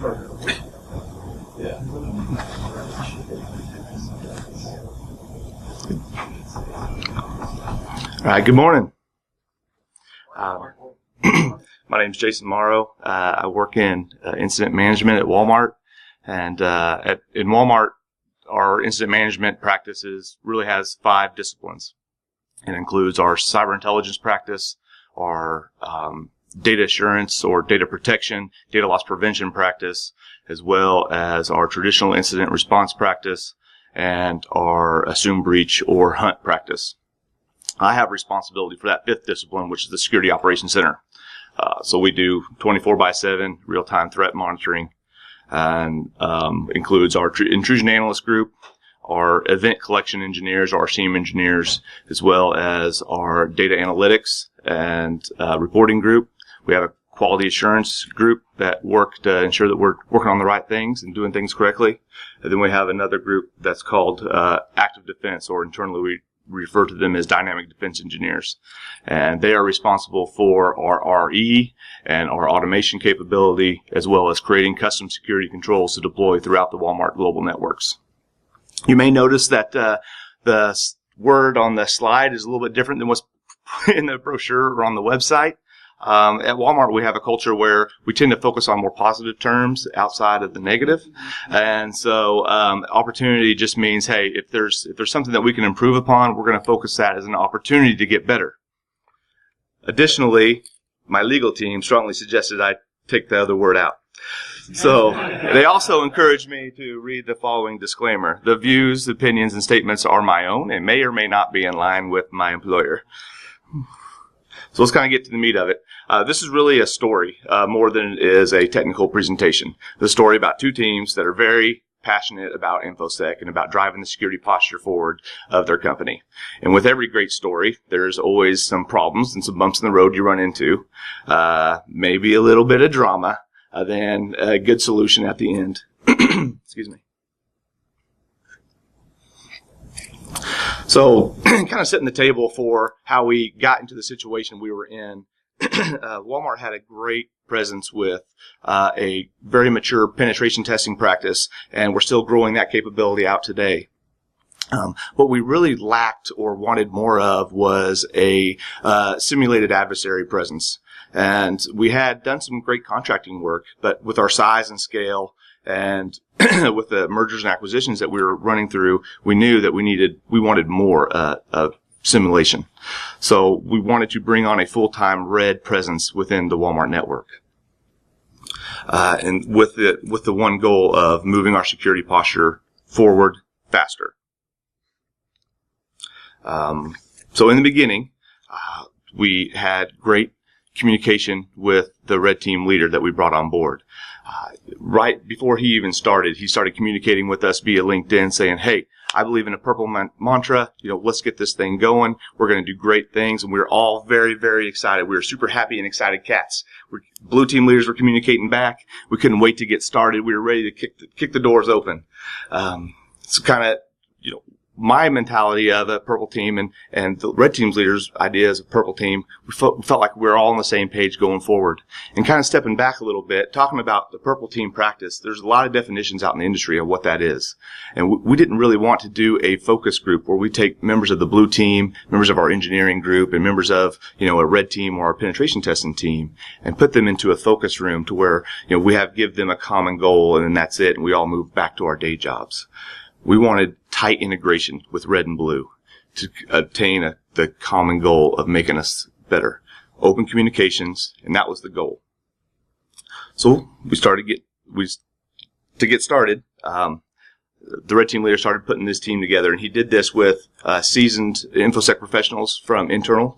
Yeah. All right, good morning. My name is Jason Morrow. I work in incident management at Walmart. And in Walmart, our incident management practices really has 5 disciplines. It includes our cyber intelligence practice, our data assurance or data protection, data loss prevention practice, as well as our traditional incident response practice and our assume breach or hunt practice. I have responsibility for that 5th discipline, which is the Security Operations Center. So we do 24/7 real-time threat monitoring, and includes our intrusion analyst group, our event collection engineers, our SEAM engineers, as well as our data analytics and reporting group. We have a quality assurance group that work to ensure that we're working on the right things and doing things correctly. And then we have another group that's called active defense, or internally we refer to them as dynamic defense engineers. And they are responsible for our RE and our automation capability, as well as creating custom security controls to deploy throughout the Walmart global networks. You may notice that the word on the slide is a little bit different than what's in the brochure or on the website. At Walmart, we have a culture where we tend to focus on more positive terms outside of the negative. And so, opportunity just means, hey, if there's something that we can improve upon, we're going to focus that as an opportunity to get better. Additionally, my legal team strongly suggested I take the other word out. So, they also encouraged me to read the following disclaimer. The views, opinions, and statements are my own and may or may not be in line with my employer. So let's kind of get to the meat of it. This is really a story more than it is a technical presentation. The story about 2 teams that are very passionate about InfoSec and about driving the security posture forward of their company. And with every great story, there's always some problems and some bumps in the road you run into, maybe a little bit of drama, then a good solution at the end. Excuse me. So, kind of setting the table for how we got into the situation we were in. Walmart had a great presence with a very mature penetration testing practice, and we're still growing that capability out today. What we really lacked or wanted more of was a simulated adversary presence. And we had done some great contracting work, but with our size and scale and with the mergers and acquisitions that we were running through, we knew that we wanted more of simulation. So we wanted to bring on a full-time red presence within the Walmart network. And with the one goal of moving our security posture forward faster. So in the beginning, we had great communication with the red team leader that we brought on board. Right before he even started, he started communicating with us via LinkedIn saying, hey, I believe in a purple mantra. Let's get this thing going. We're going to do great things. And we were all very, very excited. We were super happy and excited cats. Blue team leaders were communicating back. We couldn't wait to get started. We were ready to kick the doors open. It's kind of, my mentality of a purple team and the red team's leaders' ideas of purple team, we felt like we were all on the same page going forward. And kind of stepping back a little bit, talking about the purple team practice, there's a lot of definitions out in the industry of what that is. And we didn't really want to do a focus group where we take members of the blue team, members of our engineering group, and members of, a red team or our penetration testing team and put them into a focus room to where, we give them a common goal and then that's it. And we all move back to our day jobs. We wanted tight integration with red and blue to obtain the common goal of making us better. Open communications, and that was the goal. So to get started, the red team leader started putting this team together, and he did this with seasoned InfoSec professionals from internal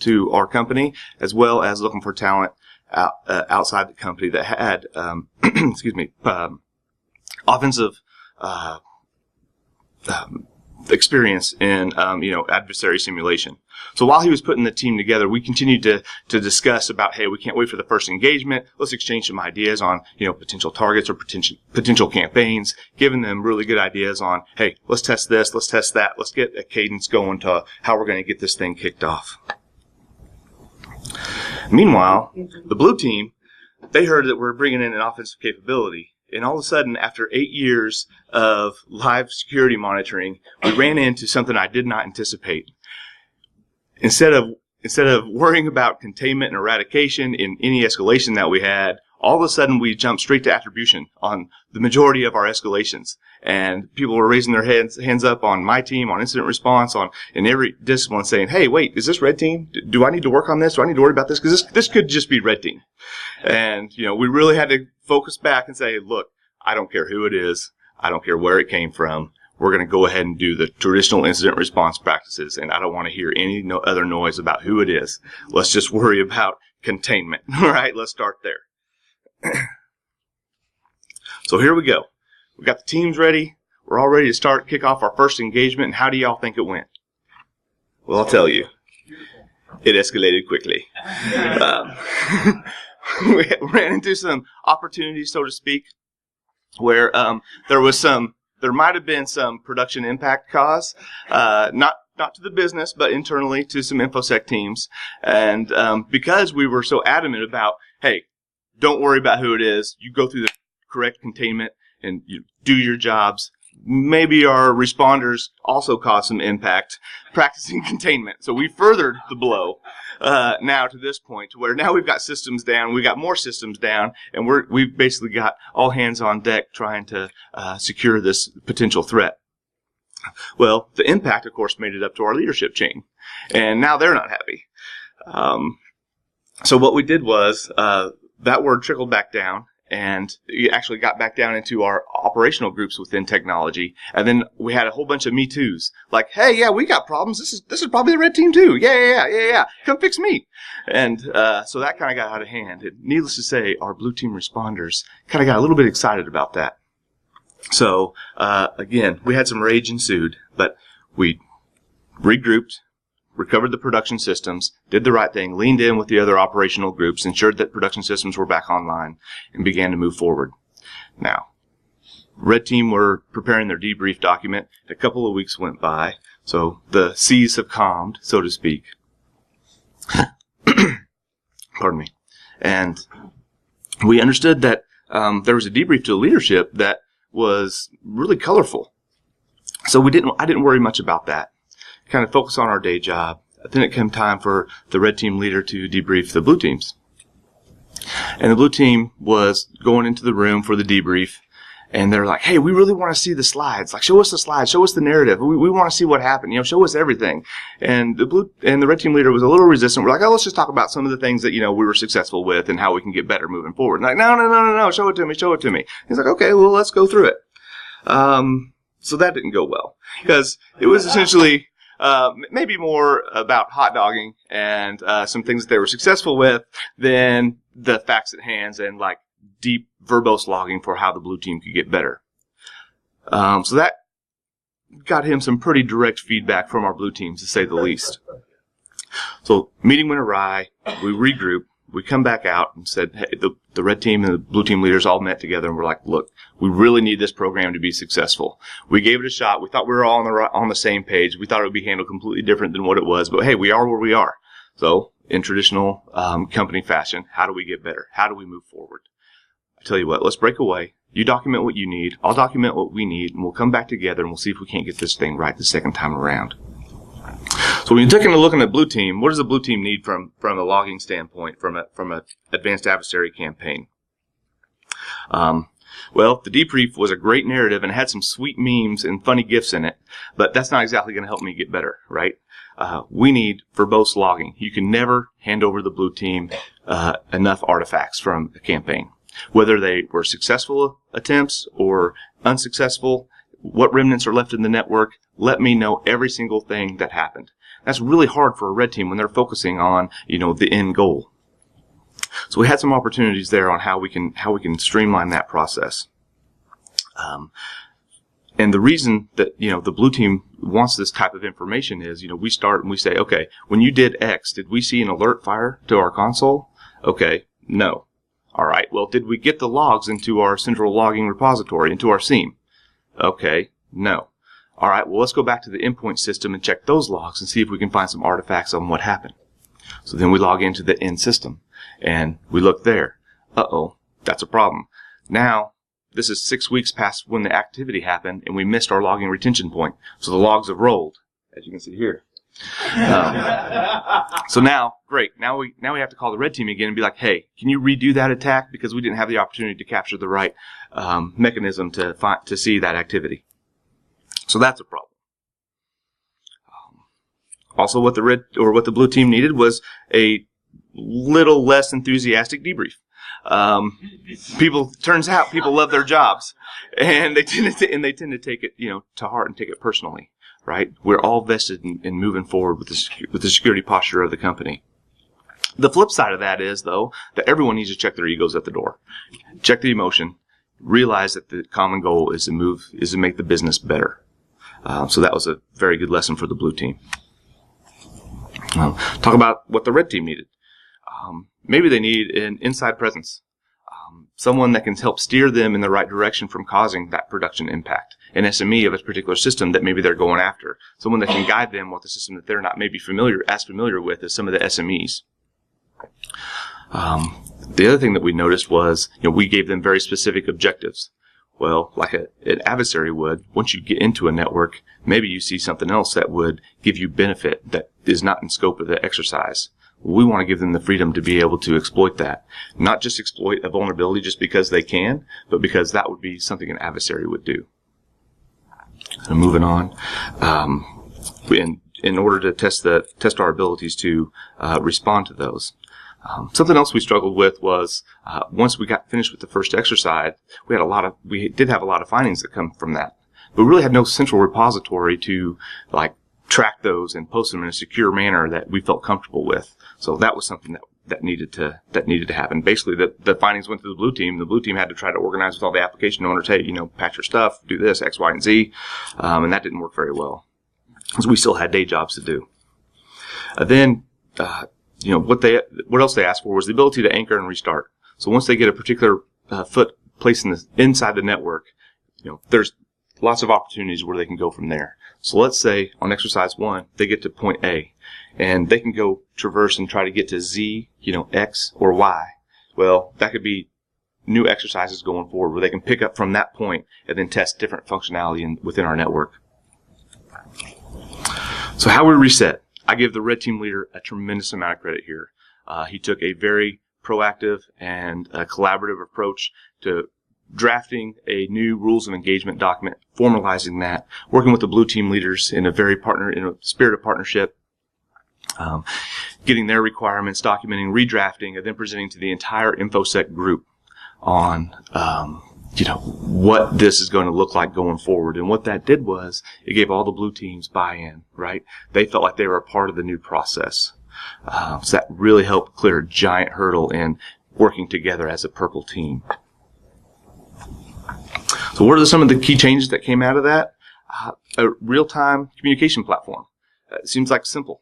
to our company, as well as looking for talent outside the company that had, offensive experience in, adversary simulation. So while he was putting the team together, we continued to discuss about, hey, we can't wait for the first engagement. Let's exchange some ideas on, potential targets or potential campaigns, giving them really good ideas on, hey, let's test this, let's test that, let's get a cadence going to how we're going to get this thing kicked off. Meanwhile, the blue team they heard that we're bringing in an offensive capability. And all of a sudden, after 8 years of live security monitoring, we ran into something I did not anticipate. Instead of worrying about containment and eradication in any escalation that we had, all of a sudden we jumped straight to attribution on the majority of our escalations. And people were raising their hands up on my team, on incident response, in every discipline saying, hey, wait, is this red team? Do I need to work on this? Do I need to worry about this? Because this could just be red team. And, we really had to focus back and say, look, I don't care who it is. I don't care where it came from. We're going to go ahead and do the traditional incident response practices, and I don't want to hear any other noise about who it is. Let's just worry about containment. All right, let's start there. So here we go. We got the teams ready. We're all ready to kick off our first engagement, and how do y'all think it went? Well, I'll tell you. It escalated quickly. We ran into some opportunities, so to speak, where there might have been some production impact caused, not to the business, but internally to some InfoSec teams. And because we were so adamant about, hey, don't worry about who it is, you go through the correct containment and you do your jobs, maybe our responders also caused some impact practicing containment. So we furthered the blow now to this point, to where now we've got systems down, we've got more systems down, and we've basically got all hands on deck trying to secure this potential threat. Well, the impact, of course, made it up to our leadership chain, and now they're not happy. So what we did was that word trickled back down, and it actually got back down into our operational groups within technology. And then we had a whole bunch of me too's. Like, hey, yeah, we got problems. This is probably the red team too. Yeah. Come fix me. And so that kind of got out of hand. And needless to say, our blue team responders kind of got a little bit excited about that. So again, we had some rage ensued, but we regrouped, recovered the production systems, did the right thing, leaned in with the other operational groups, ensured that production systems were back online, and began to move forward. Now, Red Team were preparing their debrief document. A couple of weeks went by, so the seas have calmed, so to speak. Pardon me. And we understood that there was a debrief to the leadership that was really colorful. So I didn't worry much about that. Kind of focus on our day job. Then it came time for the red team leader to debrief the blue teams. And the blue team was going into the room for the debrief, and they're like, hey, we really want to see the slides. Like, show us the slides, show us the narrative. We want to see what happened. Show us everything. And the red team leader was a little resistant. We're like, oh, let's just talk about some of the things that, we were successful with and how we can get better moving forward. And like, no, show it to me. He's like, okay, well, let's go through it. So that didn't go well, because it was essentially maybe more about hot dogging and some things that they were successful with than the facts at hand and like deep verbose logging for how the blue team could get better. So that got him some pretty direct feedback from our blue teams, to say the least. So meeting went awry. We regrouped. We come back out and said, hey, the red team and the blue team leaders all met together and we're like, look, we really need this program to be successful. We gave it a shot. We thought we were all on the same page. We thought it would be handled completely different than what it was. But hey, we are where we are. So in traditional company fashion, how do we get better? How do we move forward? I tell you what, let's break away. You document what you need. I'll document what we need, and we'll come back together and we'll see if we can't get this thing right the second time around. So when you're taking a look at the blue team, what does the blue team need from a logging standpoint, from a advanced adversary campaign? Well, the debrief was a great narrative and it had some sweet memes and funny GIFs in it, but that's not exactly going to help me get better, right? We need verbose logging. You can never hand over the blue team enough artifacts from a campaign, whether they were successful attempts or unsuccessful. What remnants are left in the network, let me know every single thing that happened. That's really hard for a red team when they're focusing on, the end goal. So we had some opportunities there on how we can streamline that process. And the reason that, the blue team wants this type of information is, we start and we say, okay, when you did X, did we see an alert fire to our console? Okay, no. All right, well, did we get the logs into our central logging repository, into our SIEM? Okay, no. All right, well, let's go back to the endpoint system and check those logs and see if we can find some artifacts on what happened. So then we log into the end system and we look there. uh-oh, that's a problem. Now, this is 6 weeks past when the activity happened, and we missed our logging retention point. So the logs have rolled, as you can see here. So now, great. Now we have to call the red team again and be like, hey, can you redo that attack because we didn't have the opportunity to capture the right mechanism to see that activity. So that's a problem. Also, what the blue team needed was a little less enthusiastic debrief. Turns out people love their jobs, and they tend to take it, to heart and take it personally. Right? We're all vested in moving forward with the security posture of the company. The flip side of that is, though, that everyone needs to check their egos at the door. Check the emotion. Realize that the common goal is to make the business better. So that was a very good lesson for the blue team. Talk about what the red team needed. Maybe they need an inside presence. Someone that can help steer them in the right direction from causing that production impact. An SME of a particular system that maybe they're going after. Someone that can guide them with the system that they're not maybe familiar with as some of the SMEs. The other thing that we noticed was, we gave them very specific objectives. Well, like an adversary would, once you get into a network, maybe you see something else that would give you benefit that is not in scope of the exercise. We want to give them the freedom to be able to exploit that. Not just exploit a vulnerability just because they can, but because that would be something an adversary would do. And moving on, in order to test our abilities to respond to those. Something else we struggled with was once we got finished with the first exercise, we did have a lot of findings that come from that, but we really had no central repository to track those and post them in a secure manner that we felt comfortable with. So that was something that needed to happen. Basically, the findings went to the blue team. The blue team had to try to organize with all the application owners, hey, patch your stuff, do this, X, Y, and Z, and that didn't work very well because we still had day jobs to do. Then, what else they asked for was the ability to anchor and restart. So once they get a particular foot placed inside the network, there's lots of opportunities where they can go from there. So let's say on exercise 1, they get to point A, and they can go traverse and try to get to Z, X or Y. Well, that could be new exercises going forward where they can pick up from that point and then test different functionality within our network. So how we reset. I give the red team leader a tremendous amount of credit here. He took a very proactive and collaborative approach to drafting a new rules of engagement document, formalizing that, working with the blue team leaders in a spirit of partnership, getting their requirements, documenting, redrafting, and then presenting to the entire InfoSec group on, what this is going to look like going forward. And what that did was it gave all the blue teams buy-in, right? They felt like they were a part of the new process. So that really helped clear a giant hurdle in working together as a purple team. So what are some of the key changes that came out of that? A real-time communication platform. It seems like simple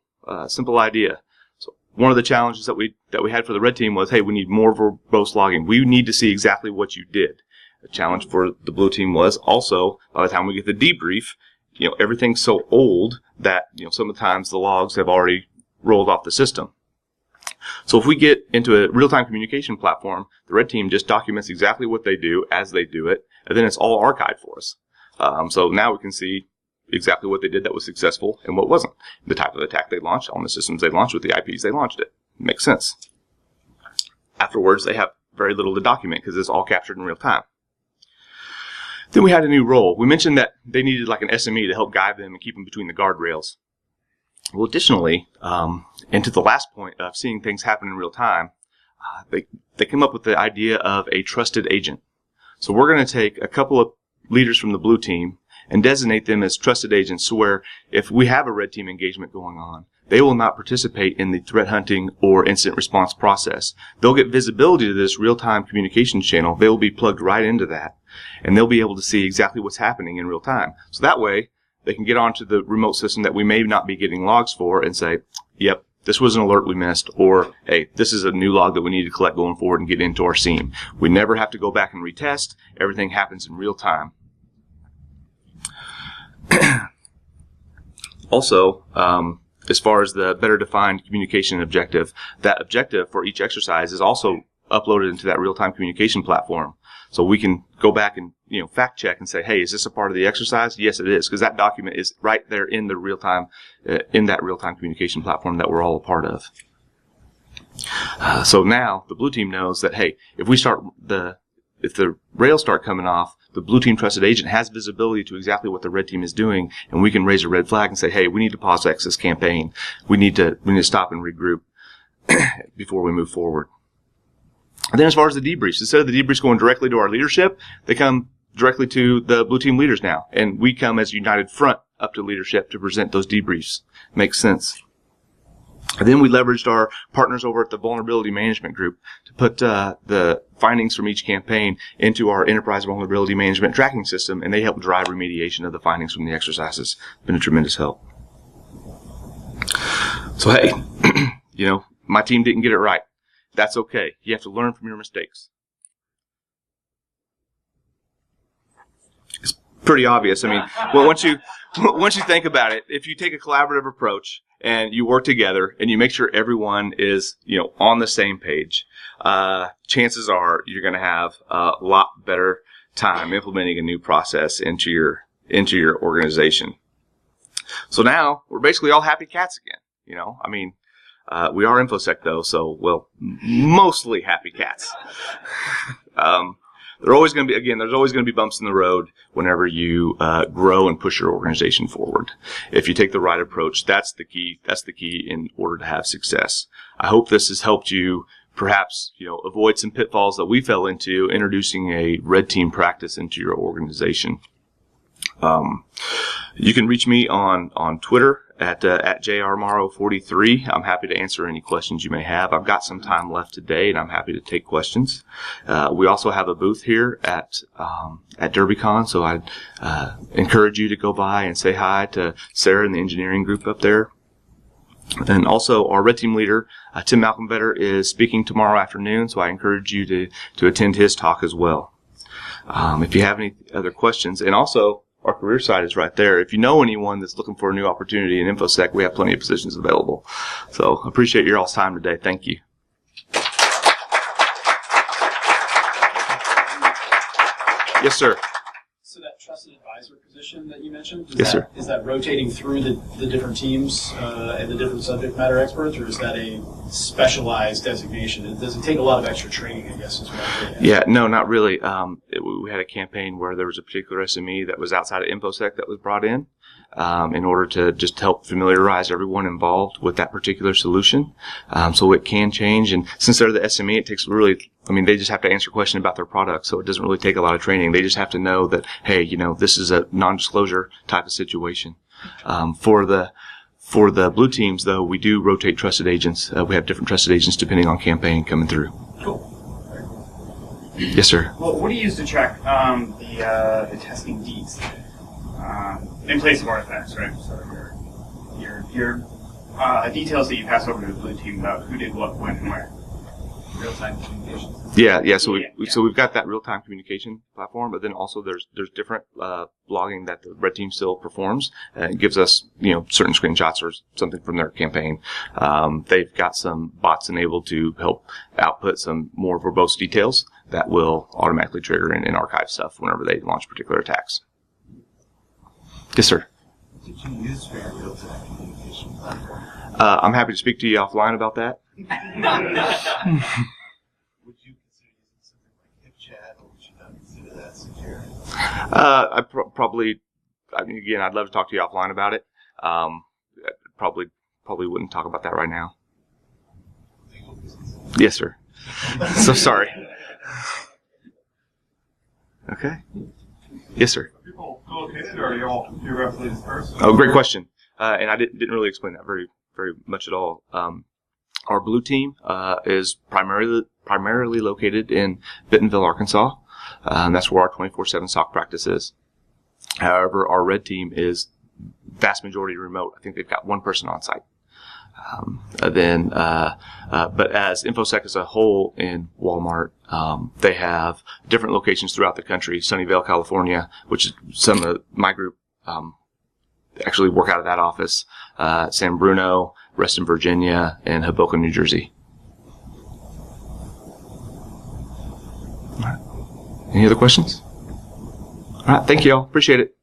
idea. So one of the challenges that we had for the red team was, hey, we need more verbose logging. We need to see exactly what you did. The challenge for the blue team was also, by the time we get the debrief, everything's so old that, sometimes the logs have already rolled off the system. So if we get into a real-time communication platform, the red team just documents exactly what they do as they do it, and then it's all archived for us. So now we can see exactly what they did that was successful and what wasn't. The type of attack they launched on the systems they launched with the IPs they launched it. Makes sense. Afterwards, they have very little to document because it's all captured in real time. Then we had a new role. We mentioned that they needed like an SME to help guide them and keep them between the guardrails. Well, additionally, and to the last point of seeing things happen in real time, they came up with the idea of a trusted agent. So we're going to take a couple of leaders from the blue team and designate them as trusted agents, so where if we have a red team engagement going on, they will not participate in the threat hunting or incident response process. They'll get visibility to this real-time communications channel. They will be plugged right into that, and they'll be able to see exactly what's happening in real time. So that way, they can get onto the remote system that we may not be getting logs for and say, yep, this was an alert we missed, or, hey, this is a new log that we need to collect going forward and get into our SIEM. We never have to go back and retest. Everything happens in real time. Also, as far as the better defined communication objective, that objective for each exercise is also uploaded into that real-time communication platform. So we can go back and, fact check and say, hey, is this a part of the exercise? Yes, it is, because that document is right there in the real-time, in that real-time communication platform that we're all a part of. So now the blue team knows that, hey, if the rails start coming off, the blue team trusted agent has visibility to exactly what the red team is doing, and we can raise a red flag and say, hey, we need to pause this campaign. We need to stop and regroup before we move forward. And then as far as the debriefs, instead of the debriefs going directly to our leadership, they come directly to the blue team leaders now, and we come as a united front up to leadership to present those debriefs. Makes sense. And then we leveraged our partners over at the Vulnerability Management Group to put the findings from each campaign into our Enterprise Vulnerability Management Tracking System, and they help drive remediation of the findings from the exercises. It's been a tremendous help. So, hey, my team didn't get it right. That's okay. You have to learn from your mistakes. It's pretty obvious. I mean, well, once you think about it, if you take a collaborative approach and you work together and you make sure everyone is, on the same page, chances are you're going to have a lot better time implementing a new process into your organization. So now we're basically all happy cats again. We are InfoSec though, so, mostly happy cats. There's always going to be bumps in the road whenever you grow and push your organization forward. If you take the right approach, that's the key. That's the key in order to have success. I hope this has helped you perhaps, avoid some pitfalls that we fell into introducing a red team practice into your organization. You can reach me on Twitter at jrmorrow43. I'm happy to answer any questions you may have. I've got some time left today, and I'm happy to take questions. We also have a booth here at Derbycon, so I'd encourage you to go by and say hi to Sarah and the engineering group up there. And also, our red team leader, Tim Malcolmbetter, is speaking tomorrow afternoon, so I encourage you to attend his talk as well. If you have any other questions, and also, our career site is right there. If you know anyone that's looking for a new opportunity in InfoSec, we have plenty of positions available. So appreciate your all's time today. Thank you. Yes, sir. So that trusted advisor position that you mentioned, sir. Is that rotating through the different teams and the different subject matter experts, or is that a specialized designation? Does it take a lot of extra training, I guess, as well? Yeah, no, not really. We had a campaign where there was a particular SME that was outside of InfoSec that was brought in order to just help familiarize everyone involved with that particular solution. So it can change. And since they're the SME, it takes they just have to answer questions about their product. So it doesn't really take a lot of training. They just have to know that, hey, this is a non-disclosure type of situation. For the blue teams, though, we do rotate trusted agents. We have different trusted agents depending on campaign coming through. Cool. Yes, sir. Well, what do you use to track the testing deeds in place of artifacts, right? So your details that you pass over to the blue team about who did what, when, and where. Real-time communication. Yeah. So we've got that real-time communication platform, but then also there's different logging that the red team still performs, and it gives us certain screenshots or something from their campaign. They've got some bots enabled to help output some more verbose details that will automatically trigger and archive stuff whenever they launch particular attacks. Yes, sir. What did you use for your real-time communication platform? I'm happy to speak to you offline about that. Would you consider using something like HipChat, or would you not consider that secure? I'd love to talk to you offline about it. Probably wouldn't talk about that right now. Yes, sir. So sorry. Okay. Yes, sir. Are people co-located, or are you all geographically dispersed? Oh, great question. And I didn't really explain that very much at all. Our blue team is primarily located in Bentonville, Arkansas. That's where our 24/7 SOC practice is. However, our red team is vast majority remote. I think they've got one person on site. But as InfoSec as a whole in Walmart, they have different locations throughout the country. Sunnyvale, California, which is some of my group actually work out of that office. San Bruno, Reston, Virginia, and Hoboken, New Jersey. All right. Any other questions? All right. Thank you all. Appreciate it.